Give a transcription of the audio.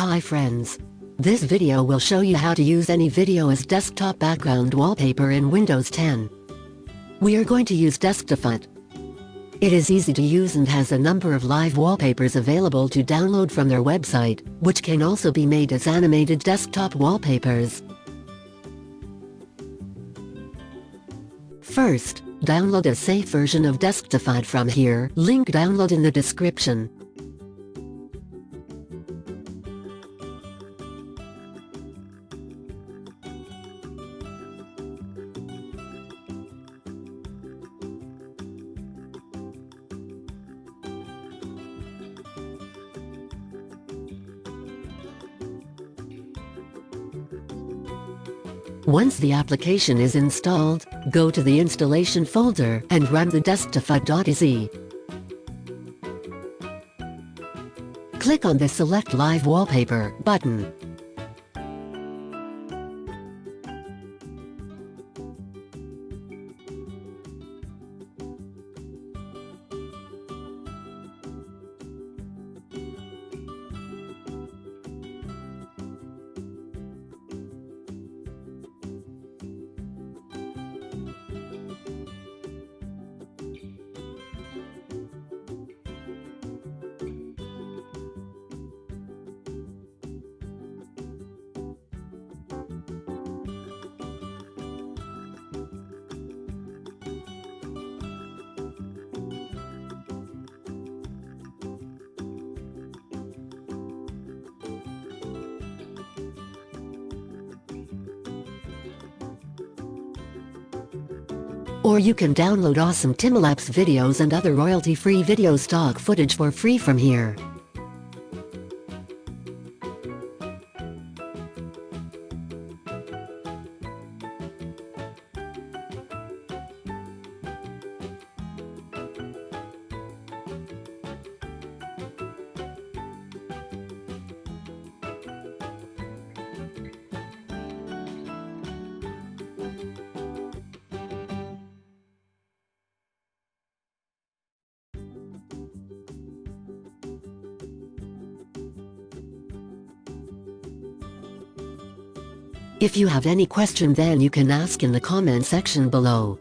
Hi friends. This video will show you how to use any video as desktop background wallpaper in Windows 10. We are going to use Desktop. It is easy to use and has a number of live wallpapers available to download from their website, which can also be made as animated desktop wallpapers. First, download a safe version of Desktop from here, link download in the description. Once the application is installed, go to the installation folder and run the desktop.exe. Click on the Select Live Wallpaper button. Or you can download awesome time-lapse videos and other royalty-free video stock footage for free from here. If you have any question then you can ask in the comment section below.